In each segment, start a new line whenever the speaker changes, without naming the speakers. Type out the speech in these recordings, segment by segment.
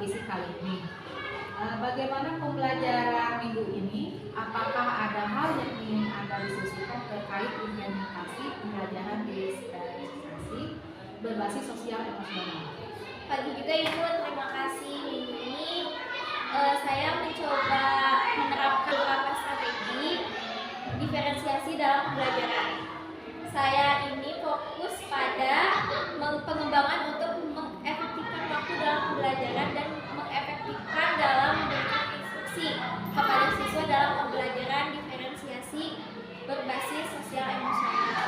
supervisi kali ini. Bagaimana pembelajaran minggu ini? Apakah ada hal yang ingin Anda diskusikan terkait implementasi pembelajaran diferensiasi berbasis sosial emosional?
Pagi juga Ibu, terima kasih. Minggu ini saya mencoba menerapkan beberapa strategi diferensiasi dalam pembelajaran. Saya ini fokus pada pengembangan untuk mengefektifkan waktu dalam pembelajaran dan mengefektifkan dalam memberikan instruksi kepada siswa dalam pembelajaran diferensiasi berbasis sosial emosional.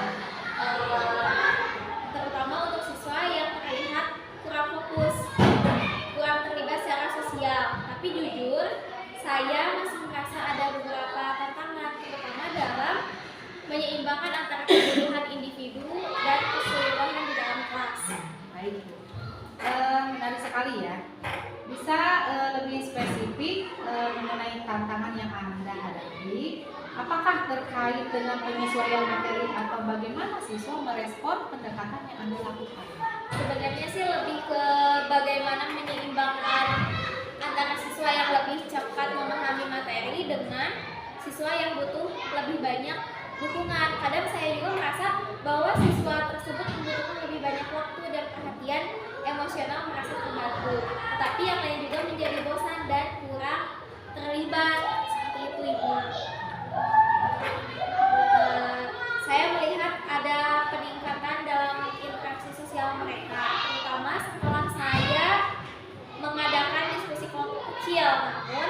Terutama untuk siswa yang terlihat kurang fokus, kurang terlibat secara sosial. Tapi jujur, saya masih merasa ada beberapa tantangan, terutama dalam menyeimbangkan antara kebutuhan individu dan keseluruhan di dalam kelas.
Baik, Bu. Menarik sekali ya. Bisa lebih spesifik mengenai tantangan yang Anda hadapi? Apakah terkait dengan penyesuaian materi atau bagaimana siswa merespon pendekatan yang Anda lakukan?
Sebenarnya sih lebih ke bagaimana menyeimbangkan antara siswa yang lebih cepat memahami materi dengan siswa yang butuh lebih banyak dukungan. Kadang saya juga merasa bahwa siswa tersebut membutuhkan lebih banyak waktu dan perhatian emosional, merasa terbantu. Tetapi yang lain juga menjadi bosan dan kurang terlibat. Seperti itu, Ibu. Saya melihat ada peningkatan dalam interaksi sosial mereka, terutama setelah saya mengadakan diskusi kelompok kecil. Namun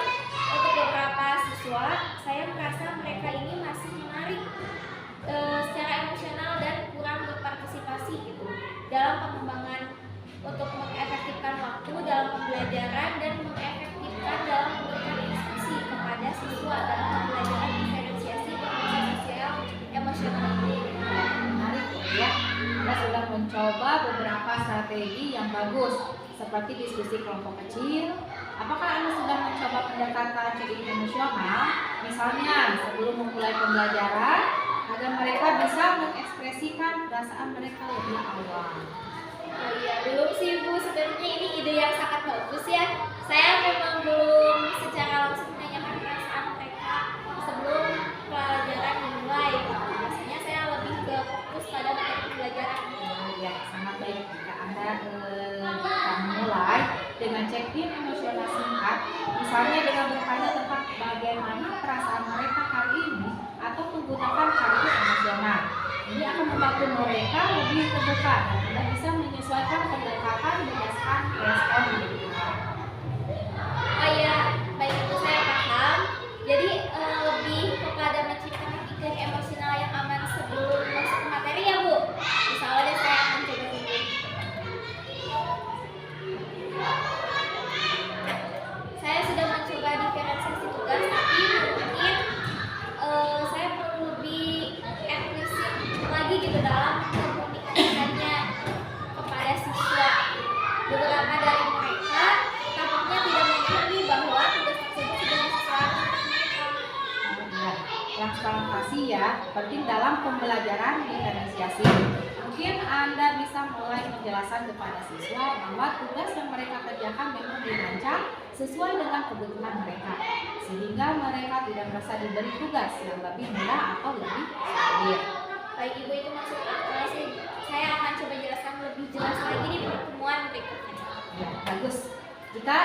untuk beberapa siswa, saya merasa mereka ini masih menarik secara emosional dan kurang berpartisipasi gitu dalam pengembangan untuk mengefektifkan waktu dalam pembelajaran dan mengefektifkan dalam memberikan instruksi kepada siswa dalam pembelajaran diferensiasi berbasis sosial emosional.
Menarik ya. Anda sudah mencoba beberapa strategi yang bagus seperti diskusi kelompok kecil. Apakah Anda sudah mencoba pendekatan check-in emosional? Misalnya sebelum memulai pembelajaran agar mereka bisa mengekspresikan perasaan mereka lebih awal.
Oh iya, belum sih Bu, sebenarnya ini ide yang sangat bagus ya. Saya memang belum secara langsung menanyakan perasaan mereka sebelum pelajaran dimulai. Biasanya saya lebih ke fokus pada materi pembelajaran.
Ya, sangat baik jika Anda akan mulai dengan check-in emosional singkat, misalnya dengan bertanya tentang bagaimana perasaan mereka hari ini atau menggunakan kartu emosional. Ini akan membantu mereka lebih terbuka dan Anda bisa menyesuaikan pendekatan berdasarkan respon mereka.
Oh iya, baik itu saya paham. Jadi lebih kepada menciptakan iklim emosional yang aman sebelum masuk ke materi ya Bu. Insya Allah deh, saya akan coba dulu. Saya sudah mencoba diferensiasi tugas, tapi mungkin saya perlu lebih eksplisit lagi gitu dalam komunikasinya kepada siswa. Beberapa dari mereka tampaknya tidak memahami bahwa tugas tersebut sudah disesuaikan untuk mereka.
Ya, transparansi ya, penting dalam pembelajaran diferensiasi. Mungkin Anda bisa mulai menjelaskan kepada siswa bahwa tugas yang mereka kerjakan memang dirancang sesuai dengan kebutuhan mereka, sehingga mereka tidak merasa diberi tugas yang lebih mudah atau lebih sulit.
Baik Ibu, itu maksud akal sih. Saya akan coba jelaskan lebih jelas lagi di pertemuan berikutnya.
Ya, bagus. Jika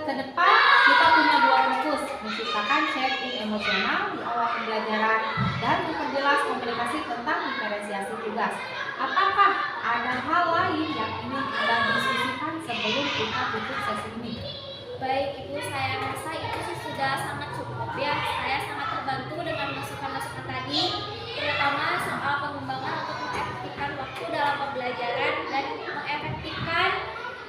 ke depan kita punya dua fokus, menciptakan check-in emosional di awal pembelajaran dan memperjelas komunikasi tentang diferensiasi tugas. Apakah ada hal lain yang ingin Anda diskusikan sebelum kita tutup sesi ini?
Baik Ibu, saya rasa itu sih sudah sangat cukup ya. Saya sangat terbantu dengan masukan-masukan tadi, terutama soal pengembangan untuk mengefektifkan waktu dalam pembelajaran dan mengefektifkan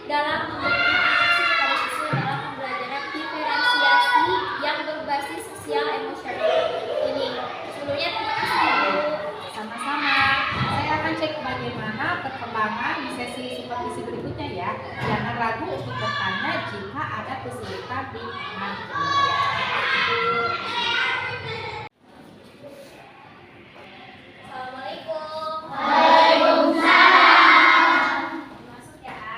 dalam memberikan interaksi kepada siswa dalam pembelajaran diferensiasi yang berbasis sosial emosional ini. Sebelumnya terima kasih Ibu.
Sama-sama. Saya akan cek bagaimana perkembangan di sesi supervisi berikutnya ya. Jangan ragu untuk bertanya jika ada kesulitan di materi.
Masuk ya.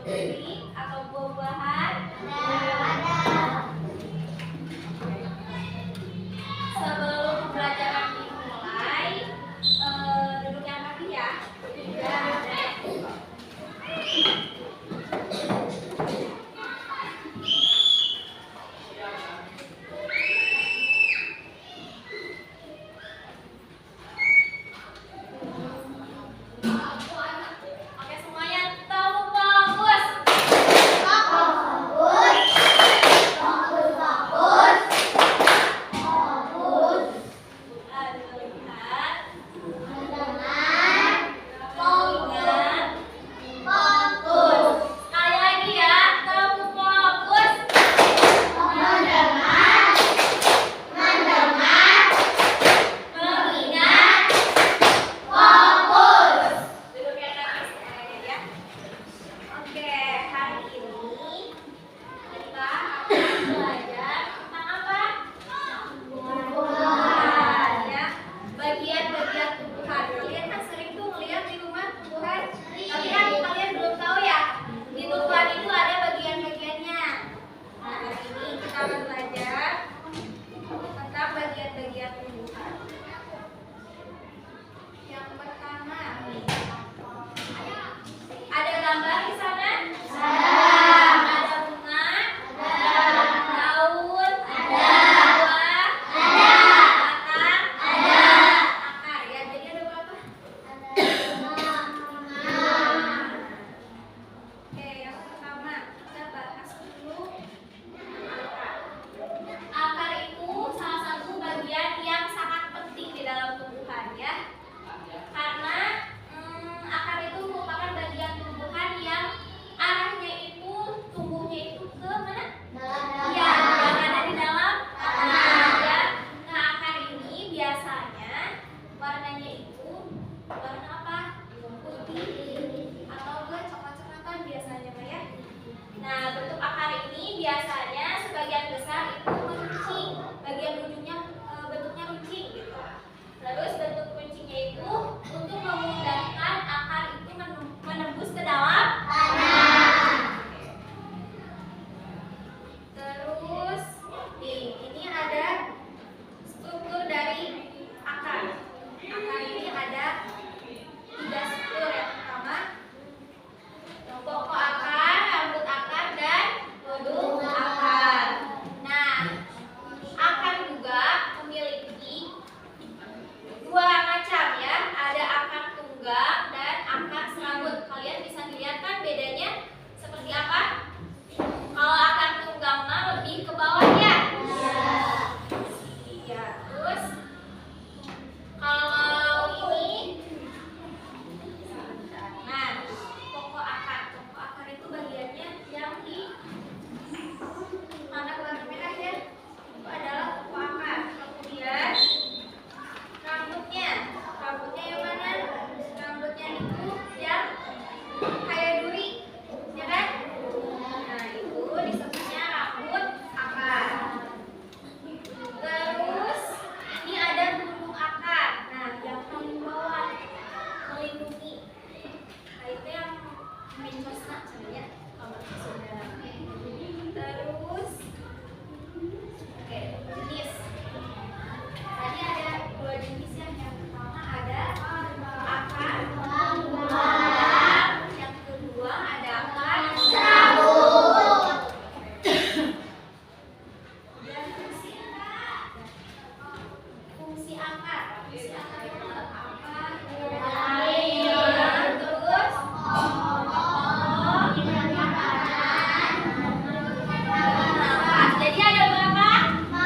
duri atau buah-buahan? Sebelum pembelajaran dimulai, duduk yang rapi ya. Oke, semuanya tepuk fokus. Sekali lagi ya, tepuk fokus. Mengingat, duduk yang rapi semuanya ya. Oke, hari ini kita akan belajar tentang apa? Tumbuhan ya. Bagian-bagian tumbuhan. Kalian kan sering tuh melihat di rumah tumbuhan. Tapi kan kalian belum tahu ya, di tumbuhan itu ada bagian-bagiannya. Nah, hari ini kita akan belajar tentang bagian-bagian tumbuhan. Yang pertama, ada gambar di sana? Ada bunga? Daun? Buah? Batang? Akar ya. Jadi ada berapa? Oke, yang pertama kita bahas dulu akar. Akar itu salah satu bagian yang sangat penting di dalam tumbuhan ya. Karena akar itu merupakan bagian tumbuhan yang arahnya itu tumbuhnya itu ke mana? Iya, yang ada di dalam tanah ya. Nah, akar ini biasanya warnanya itu warna apa? Putih atau enggak coklat-coklatan biasanya Pak ya. Nah, bentuk akar ini biasanya sebagian besar itu meruncing, bagian ujungnya bentuknya runcing gitu. Terus bentuk runcingnya itu untuk memudahkan akar itu menembus ke dalam tanah. Terus ini ada struktur dari akar. Akar ini ada 3 struktur. Yang pertama, pokok akar, rambut akar, dan ujung akar. Nah, akar juga memiliki 2 macam ya. Ada akar tunggang dan akar serabut. Kalian bisa dilihat kan bedanya seperti apa? Kalau akar tunggang mah lebih ke bawah ya. Iya. Terus kalau ini, nah, pokok akar. Pokok akar itu bagiannya yang di mana warna merah ya. Itu adalah pokok akar. Kemudian rambutnya. Rambutnya yang mana? Rambutnya itu yang kayak duri, ya kan? Nah, itu disebutnya rambut akar. Terus ini ada gunung akar. Nah, yang paling bawah melindungi. Nah, itu yang mencosna sebenarnya kalau saudara. Terus, oke, jenis. Tadi ada 2 jenis ya. Yang pertama ada akar tunggang, yang kedua ada akar serabut. Dan fungsi akar. Fungsi akar itu apa? Terus jadi ada berapa? 4.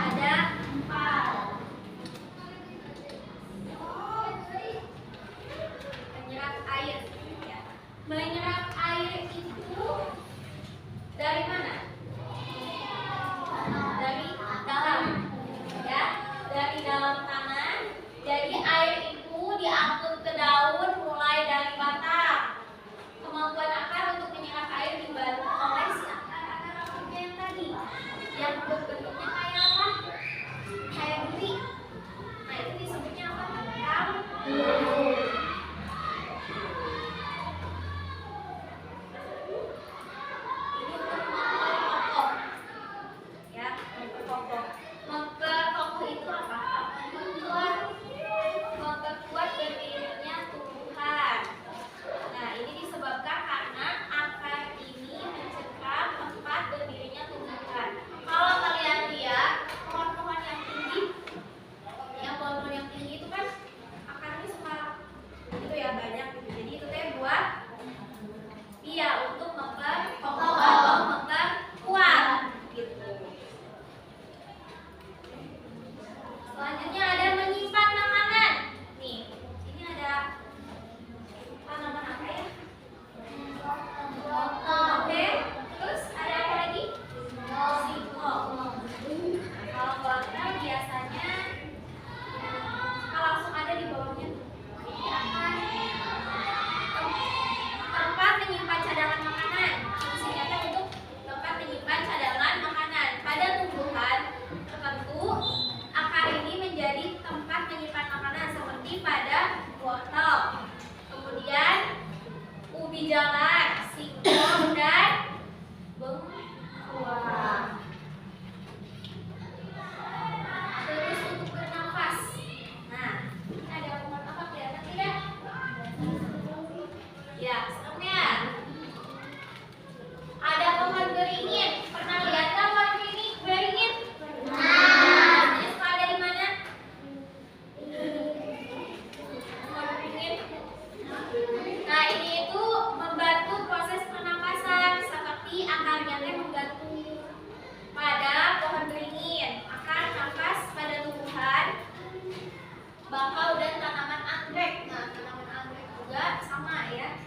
Ada 4. Menyerap air ya. Menyerap air itu dari mana? Dari dalam ya, dari dalam tanah. Jadi air itu diangkut ke daun mulai dari batang. Kemampuan akar untuk menyerap air dibantu oleh si akar-akar rambutnya yang tadi, yang bentuknya kayak apa? Kayak duri. Nah, itu disebutnya apa? Rambut. ubi jalar, singkong, dan bengkuang. Terus untuk bernafas. Nah, ini ada pohon apa, kelihatan tidak? Ya, sebenarnya ada pohon beringin. Pernah lihat nggak pohon beringin? Nah, ini suka ada di mana? Pohon beringin. Nah, ini itu membantu proses pernapasan seperti akarnya menggantung pada pohon beringin. Akar nafas pada tumbuhan, bakau dan tanaman anggrek. Nah, tanaman anggrek juga sama ya.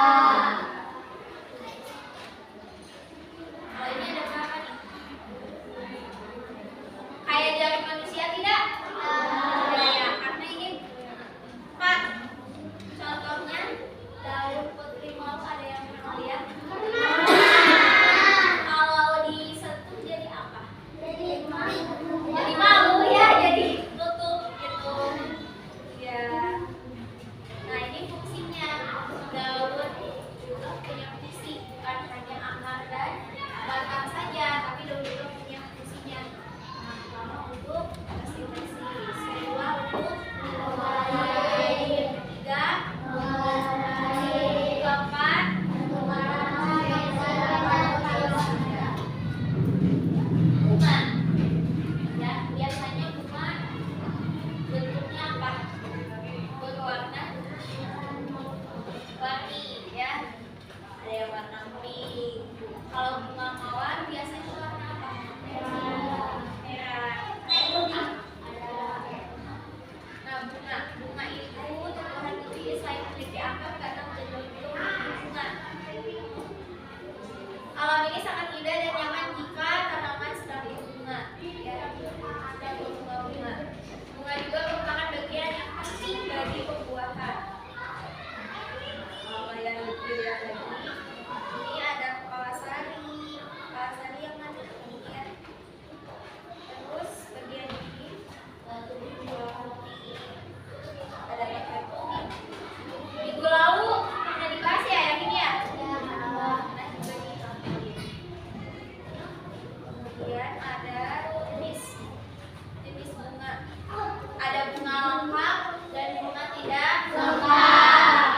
Kalau ini ada berapa nih? Kayak jari manusia tidak? Ya, karena ini 4. Contohnya daun putri malu, ada yang pernah lihat? Kalau disentuh jadi apa? Jadi malu ya, jadi tutup gitu. Ya. Nah, ini fungsinya. Daun juga punya fungsi, bukan hanya akar dan batang saja, tapi daun juga punya fungsinya. Pertama untuk bersih-bersih, kedua untuk air, ketiga keempat bunga. Ya, biasanya bunga bentuknya apa? Berwarna warni ya. Ada yang warna pink. Kalau bunga mawar biasanya warna apa? Merah. Kayak putih. Nah, bunga itu tumbuhan putih selain memiliki akar, kadang berbentuk bunga. Alam ini sangat indah dan nyaman jika tanaman sedang berbunga. Ya, sedang berbunga-bunga. Bunga juga merupakan bagian yang penting bagi pembuahan. Kalau yang lebih lihat lagi, ini ada kepala sari yang mana ini ya. Terus bagian ini tubuh buah putih, ada pakai putih. Minggu lalu pernah dibahas ya yang ini ya. Nah, juga diambil. Kemudian ada jenis bunga. Ada bunga lengkap dan bunga tidak lengkap.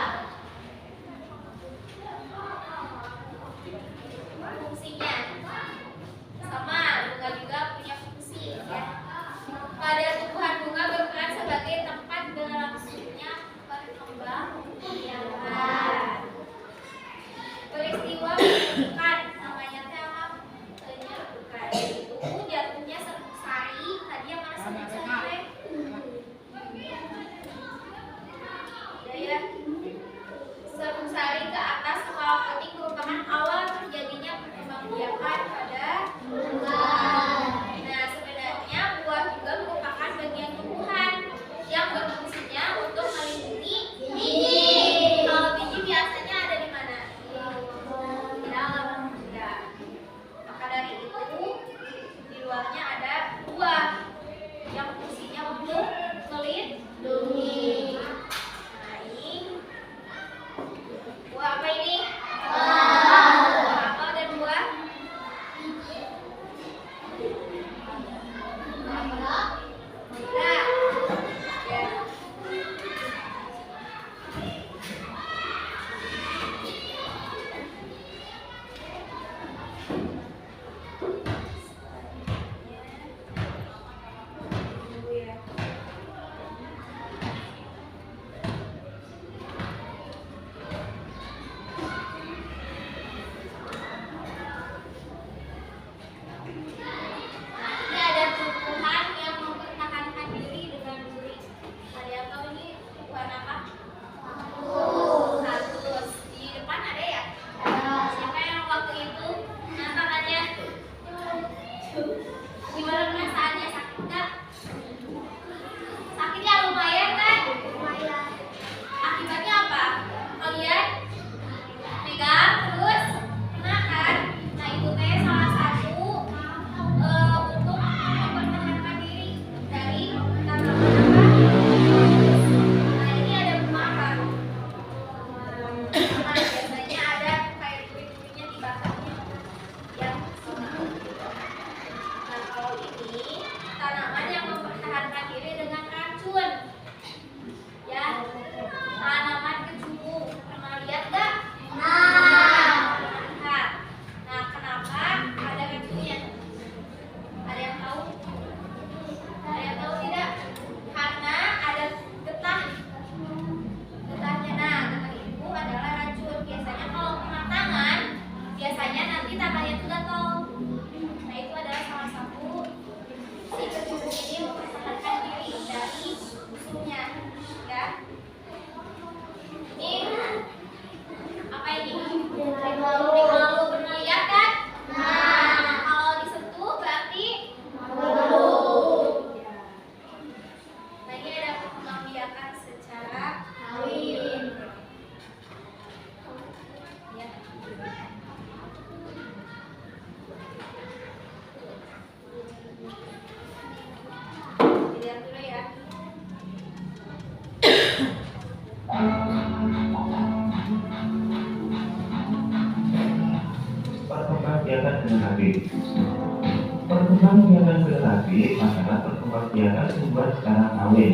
perkembangbiakan generatif. Perkembangbiakan generatif adalah perkembangbiakan tumbuhan secara kawin.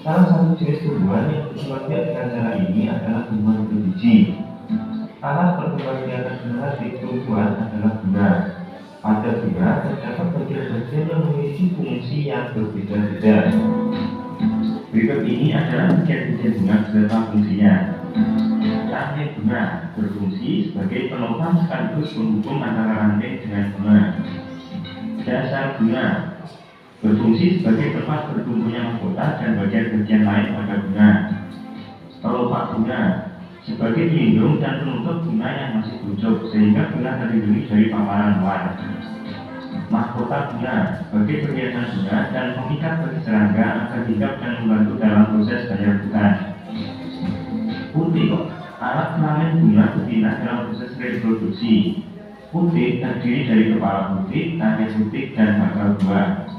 Salah satu jenis tumbuhan yang berkembangbiak dengan cara ini adalah tumbuhan berbiji. Alat perkembangbiakan generatif tumbuhan adalah bunga. Pada bunga terdapat bagian-bagian yang memiliki fungsi yang berbeda-beda. Berikut ini adalah bagian-bagian bunga beserta fungsinya. Rantai bunga berfungsi sebagai penopang sekaligus penghubung antara rantai dengan bunga. Dasar bunga berfungsi sebagai tempat bertumbuhnya mahkota dan bagian-bagian lain pada bunga. Kelopak bunga sebagai pelindung dan penutup bunga yang masih bujuk sehingga bunga terlindungi dari paparan luar. Mahkota bunga sebagai perhiasan bunga dan pengikat bagi serangga agar hinggap dan membantu dalam proses penyerbukan. Putik, alat kelamin bunga betina dalam proses reproduksi. Putik terdiri dari kepala putik, rantai putik, dan bakal buah.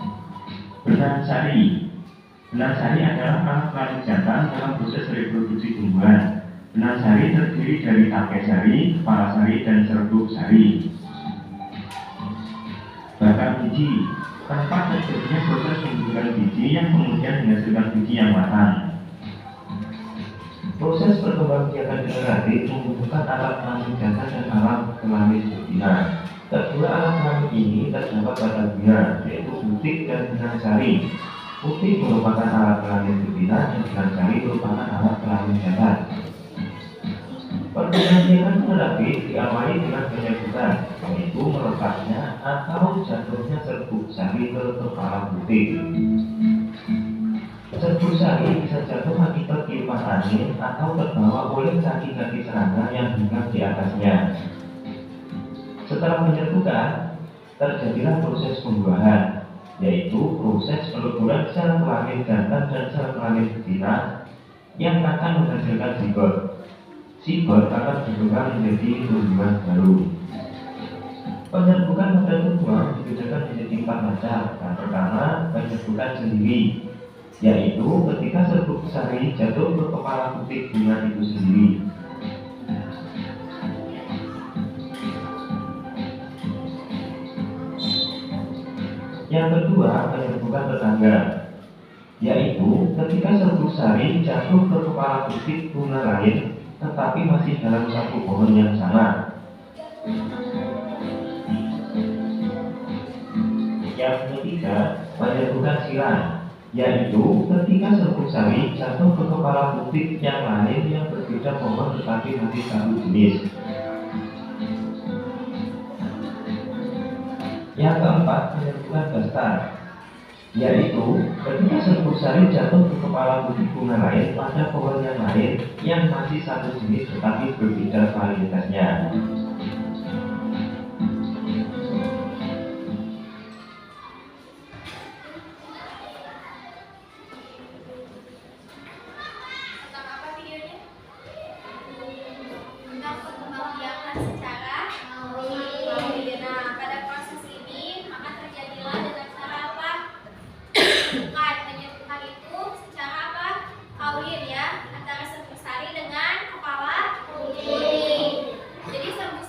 Benang sari. Benang sari adalah alat kelamin jantan dalam proses reproduksi tumbuhan. Benang sari terdiri dari tangkai sari, kepala sari, dan serbuk sari. Bakal biji, tempat terjadinya proses pembentukan biji yang kemudian menghasilkan biji yang matang. Proses perkembangbiakan generatif membutuhkan alat kelamin jantan dan alat kelamin betina. Kedua alat kelamin ini terdapat pada bunga, yaitu putik dan benang sari. Putik merupakan alat kelamin betina dan benang sari merupakan alat kelamin jantan. Perkembangbiakan generatif diawali dengan penyerbukan, yaitu melepasnya atau jatuhnya serbuk sari ke kepala putik. Serbuk sari bisa jatuh akibat tiupan angin atau terbawa oleh kaki-kaki serangga yang hinggap di atasnya. Setelah penyerbukan, terjadilah proses pembuahan, yaitu proses peluburan sel kelamin jantan dan sel kelamin betina yang akan menghasilkan zigot. Zigot akan berkembang menjadi tumbuhan baru. Penyerbukan pada tumbuhan dibedakan menjadi 4 macam. Yang pertama, penyerbukan sendiri, yaitu ketika serbuk sari jatuh ke kepala putik bunga itu sendiri. Yang kedua, penyerbukan tetangga, yaitu ketika serbuk sari jatuh ke kepala putik bunga lain tetapi masih dalam satu pohon yang sama. Yang ketiga, penyerbukan silang, yaitu ketika serbuk sari jatuh ke kepala putik yang lain yang berbeda pohon tetapi masih satu jenis. Yang keempat, penyerbukan dasar, yaitu ketika serbuk sari jatuh ke kepala putik bunga lain pada pohon yang lain yang masih satu jenis tetapi berbeda varietasnya.
Tentang apa videonya? Tentang perkembangbiakan secara kawin. Nah, pada proses ini maka terjadilah dengan cara apa? Bukan penyerbukan itu secara apa? Kawin ya, antara serbuk sari dengan kepala putik. Jadi serbuk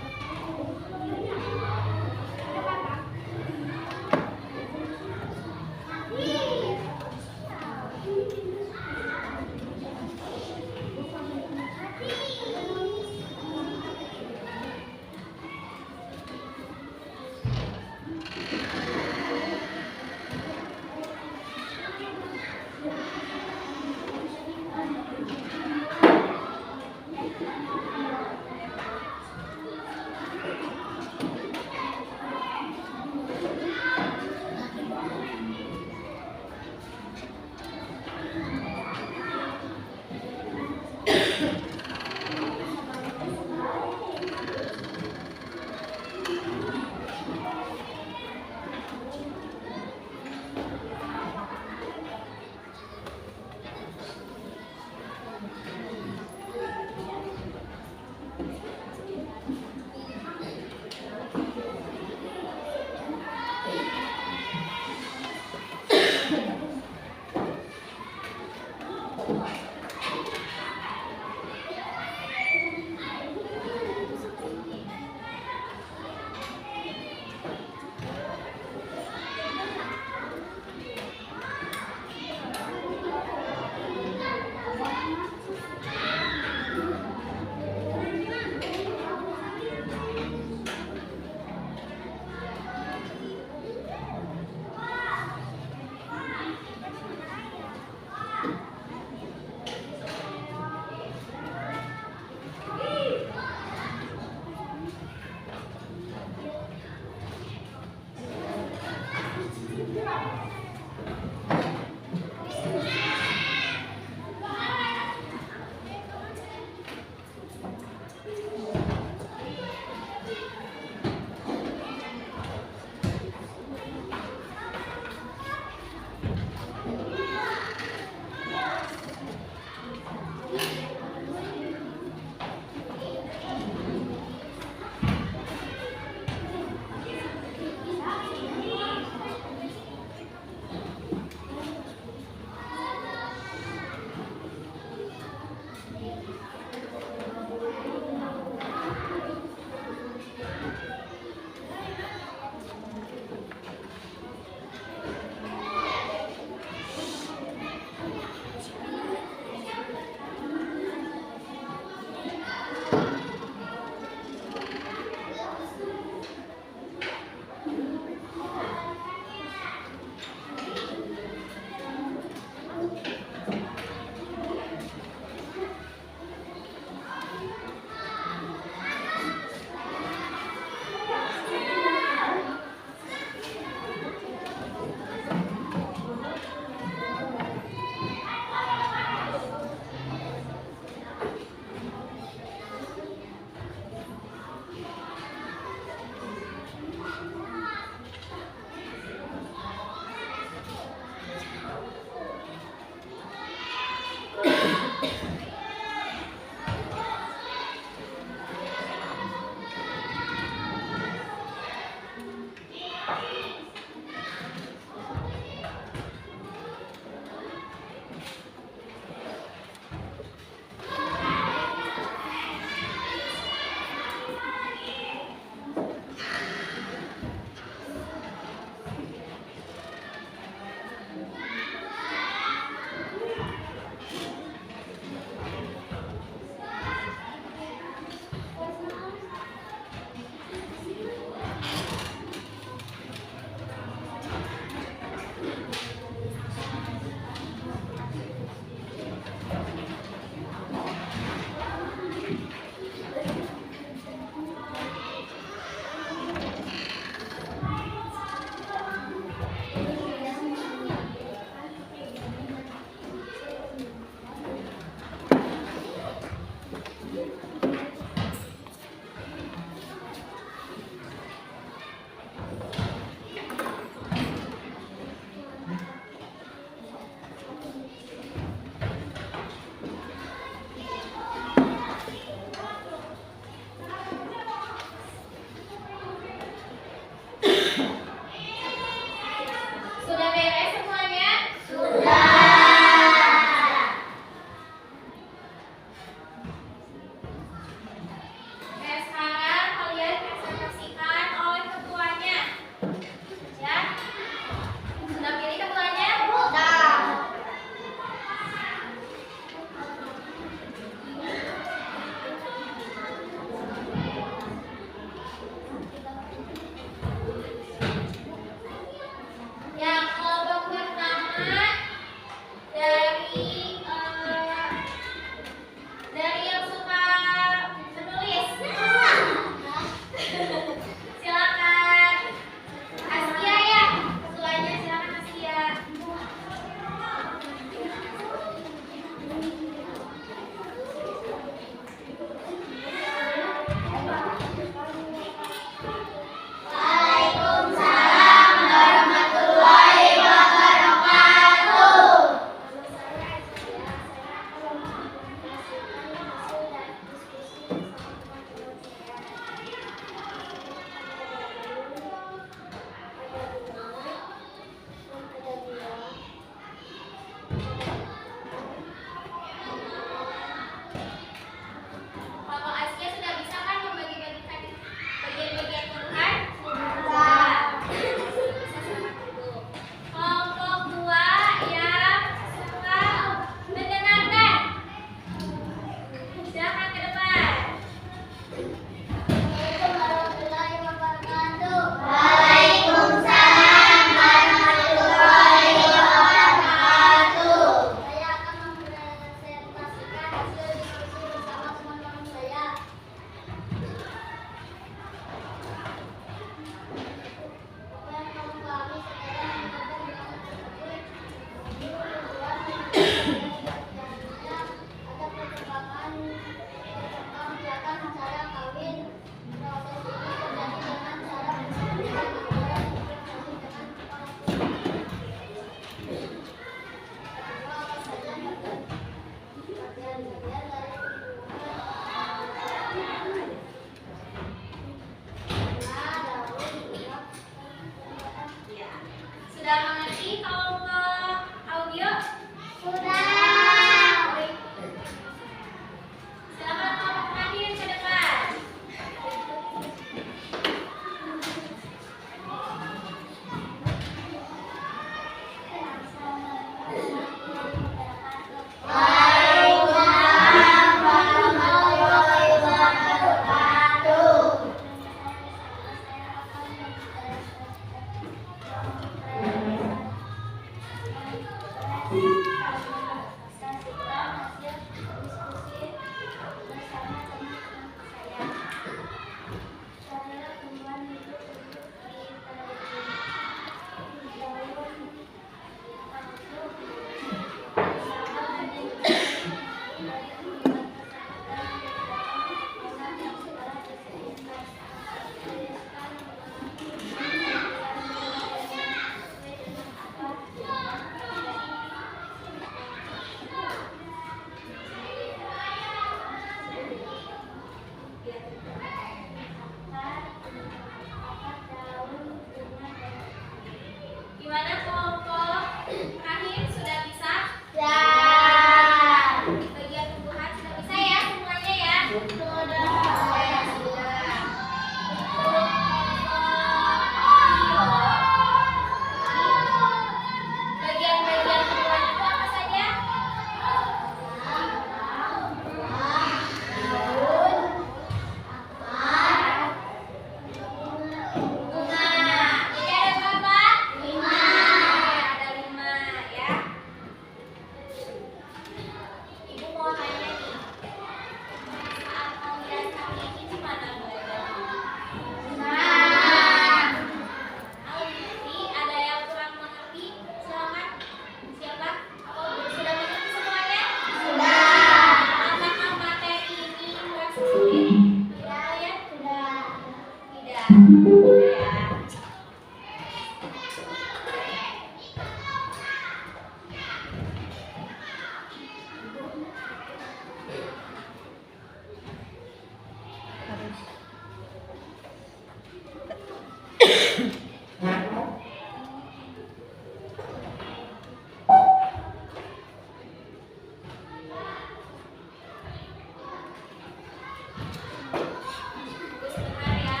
Tunggu sebentar ya.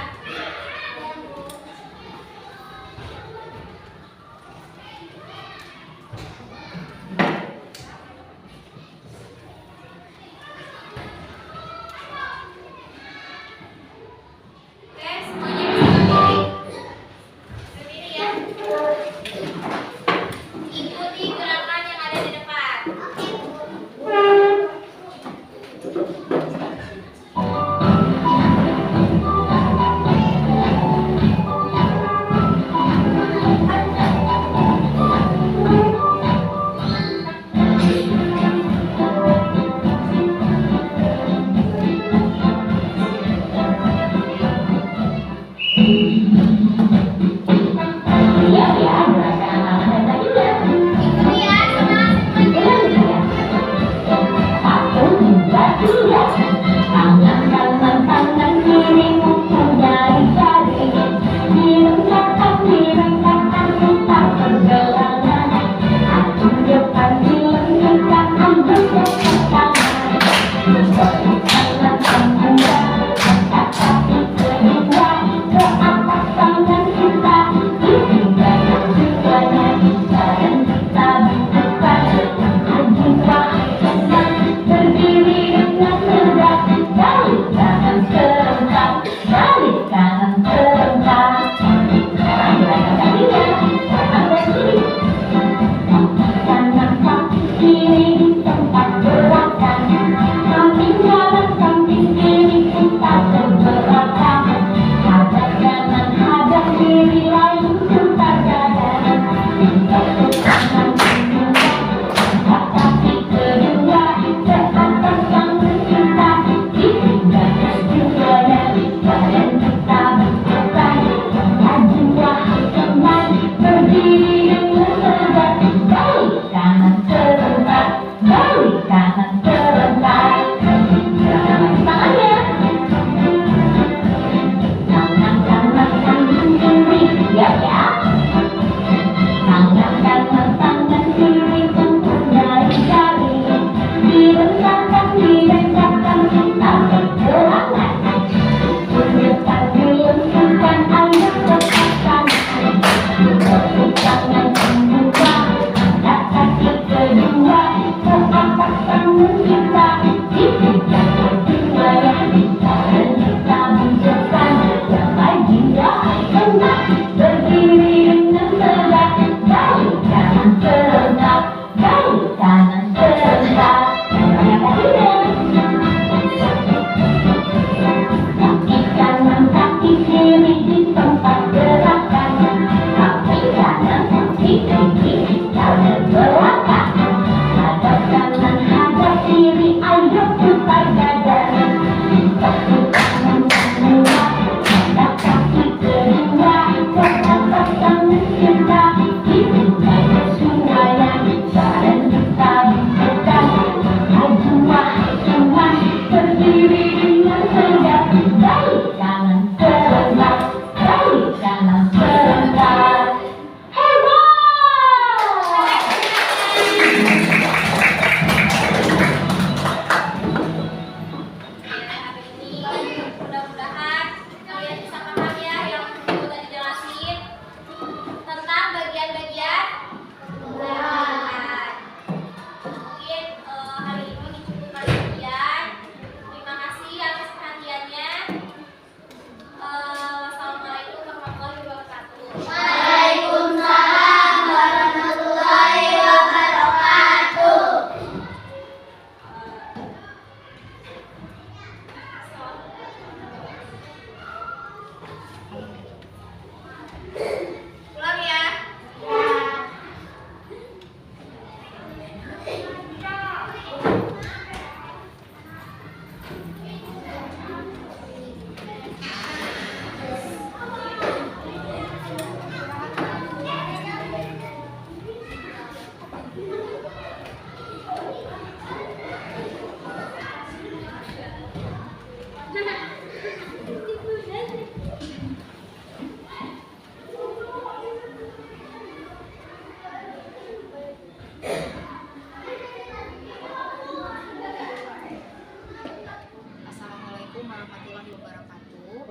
Oke, semuanya bisa berdiri.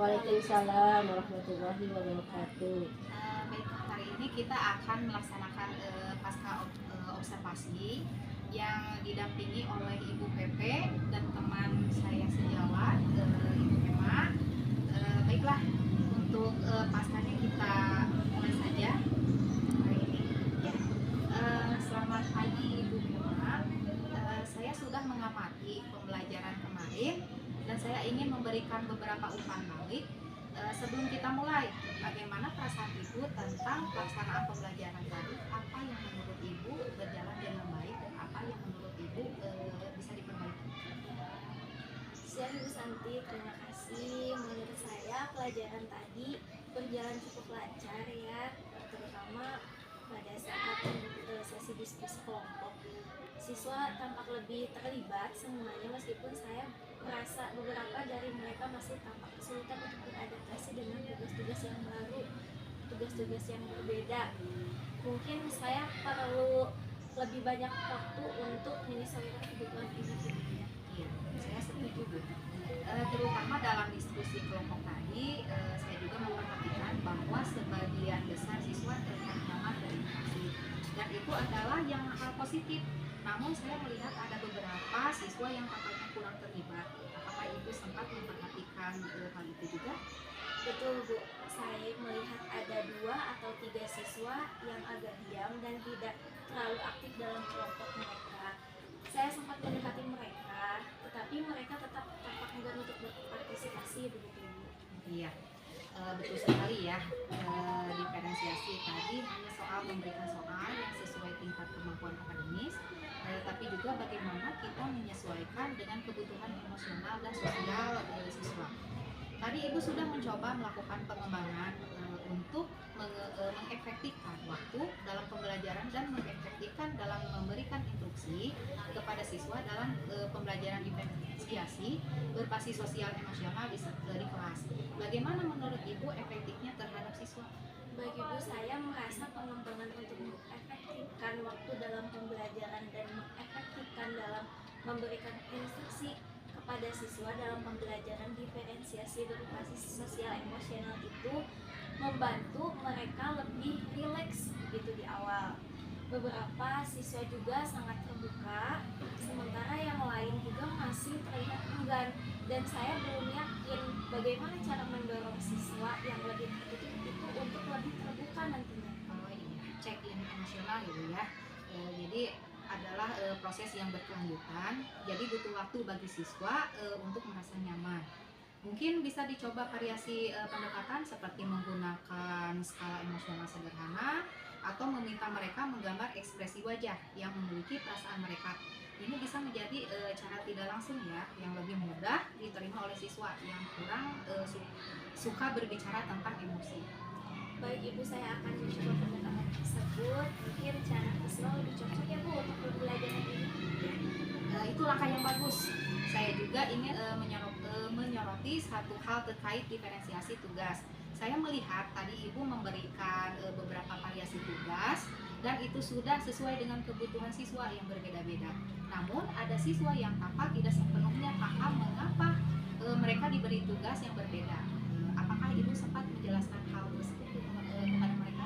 Waalaikumsalam warahmatullahi wabarakatuh.
Baiklah, hari ini kita akan melaksanakan pasca observasi yang didampingi oleh Ibu Pepe dan teman saya sejawat, Ibu Emma. Baiklah, untuk paskanya kita mulai saja hari ini. Ya. Selamat pagi Ibu Emma. Saya sudah mengamati pembelajaran kemarin dan saya ingin memberikan beberapa umpan balik. Sebelum kita mulai, bagaimana perasaan Ibu tentang pelaksanaan pembelajaran tadi? Apa yang menurut Ibu berjalan dengan baik dan apa yang menurut Ibu bisa diperbaiki?
Siang Ibu Santi, terima kasih. Menurut saya pelajaran tadi berjalan cukup lancar ya, terutama pada saat sesi diskusi kelompok. Siswa tampak lebih terlibat semuanya, meskipun saya merasa beberapa dari mereka masih tampak kesulitan untuk beradaptasi dengan tugas-tugas yang baru, tugas-tugas yang berbeda. Mungkin saya perlu lebih banyak waktu untuk menyesuaikan kebutuhan individunya.
Iya, saya setuju Bu. Terutama dalam diskusi kelompok tadi, saya juga memperhatikan bahwa sebagian besar siswa terlihat nyaman berinteraksi dan itu adalah yang hal positif. Namun saya melihat ada beberapa siswa yang tampaknya kurang terlibat. Apakah Ibu sempat memperhatikan hal itu juga?
Betul Bu, saya melihat ada 2 atau 3 siswa yang agak diam dan tidak terlalu aktif dalam kelompok mereka. Saya sempat mendekati mereka, tetapi mereka tetap tampak enggan untuk berpartisipasi, begitu Bu.
Iya, betul sekali ya. Diferensiasi tadi hanya soal memberikan soal yang sesuai tingkat kemampuan akademis, tapi juga bagaimana kita menyesuaikan dengan kebutuhan emosional dan sosial siswa. Tadi Ibu sudah mencoba melakukan pengembangan untuk mengefektifkan waktu dalam pembelajaran dan mengefektifkan dalam memberikan instruksi kepada siswa dalam pembelajaran diferensiasi berbasis sosial emosional di kelas. Bagaimana menurut Ibu efektifnya terhadap siswa?
Bagi Bu, saya merasa pengembangan untuk mengefektifkan waktu dalam pembelajaran dan mengefektifkan dalam memberikan instruksi kepada siswa dalam pembelajaran diferensiasi berbasis sosial emosional itu membantu mereka lebih rileks begitu di awal. Beberapa siswa juga sangat terbuka, sementara yang lain juga masih terlihat enggan, dan saya belum yakin bagaimana cara mendorong siswa yang lebih tertutup itu untuk lebih terbuka nantinya.
Oh iya, check in emosional gitu ya. Jadi adalah proses yang berkelanjutan. Jadi butuh waktu bagi siswa untuk merasa nyaman. Mungkin bisa dicoba variasi pendekatan seperti menggunakan skala emosional sederhana atau meminta mereka menggambar ekspresi wajah yang memiliki perasaan mereka. Ini bisa menjadi cara tidak langsung ya, yang lebih mudah diterima oleh siswa yang kurang suka berbicara tentang emosi.
Baik Ibu, saya akan mencoba pendekatan tersebut. Mungkin cara siswa lebih cocok ya Bu untuk pembelajaran ini.
Itu langkah yang bagus. Saya juga ingin menyoroti satu hal terkait diferensiasi tugas. Saya melihat tadi Ibu memberikan beberapa variasi tugas dan itu sudah sesuai dengan kebutuhan siswa yang berbeda-beda. Namun ada siswa yang tampak tidak sepenuhnya paham mengapa mereka diberi tugas yang berbeda. Apakah Ibu sempat menjelaskan hal tersebut kepada mereka?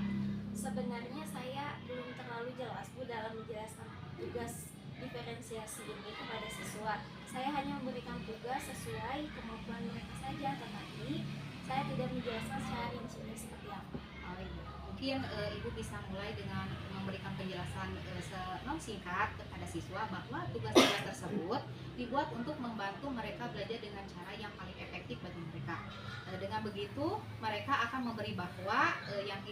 Sebenarnya saya belum terlalu jelas Bu dalam menjelaskan tugas diferensiasi ini kepada siswa. Saya hanya memberikan tugas sesuai kemampuan mereka saja, tetapi saya tidak menjelaskan secara rincinya seperti apa.
Oh iya. Mungkin Ibu bisa mulai dengan memberikan penjelasan singkat kepada siswa bahwa tugas-tugas tersebut dibuat untuk membantu mereka belajar dengan cara yang paling efektif bagi mereka. Dengan begitu, mereka akan memberi bahwa yang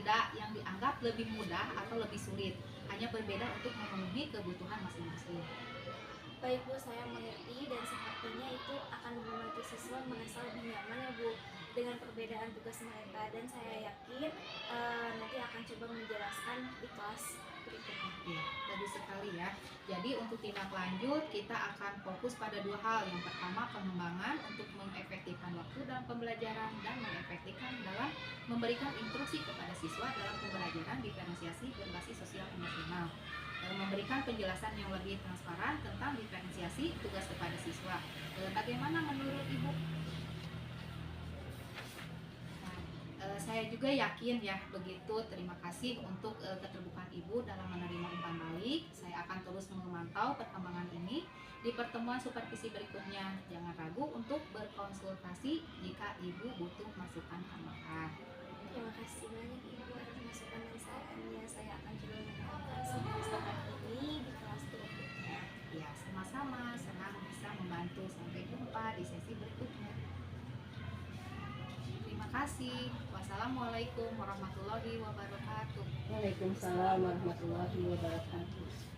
dianggap lebih mudah atau lebih sulit, hanya berbeda untuk memenuhi kebutuhan masing-masing.
Baik Bu, saya mengerti dan sepertinya itu akan membantu siswa merasa lebih nyaman ya Bu dengan perbedaan tugas mereka, dan saya yakin nanti akan coba menjelaskan di kelas berikutnya.
Iya, bagus sekali ya. Jadi untuk tindak lanjut kita akan fokus pada 2 hal. Yang pertama pengembangan untuk mengefektifkan waktu dalam pembelajaran dan mengefektifkan dalam memberikan instruksi kepada siswa dalam pembelajaran diferensiasi berbasis sosial emosional. Memberikan penjelasan yang lebih transparan tentang diferensiasi tugas kepada siswa. Bagaimana menurut Ibu? Saya juga yakin ya begitu. Terima kasih untuk keterbukaan Ibu dalam menerima umpan balik. Saya akan terus memantau perkembangan ini di pertemuan supervisi berikutnya. Jangan ragu untuk berkonsultasi jika Ibu butuh masukan tambahan.
Terima kasih banyak Ibu atas masukan dan sarannya. Saya akan coba menerapkan semua saran ini di kelas berikutnya.
Ya, sama-sama. Senang bisa membantu. Sampai jumpa di sesi berikutnya. Terima kasih. Wassalamualaikum warahmatullahi wabarakatuh.
Waalaikumsalam warahmatullahi wabarakatuh.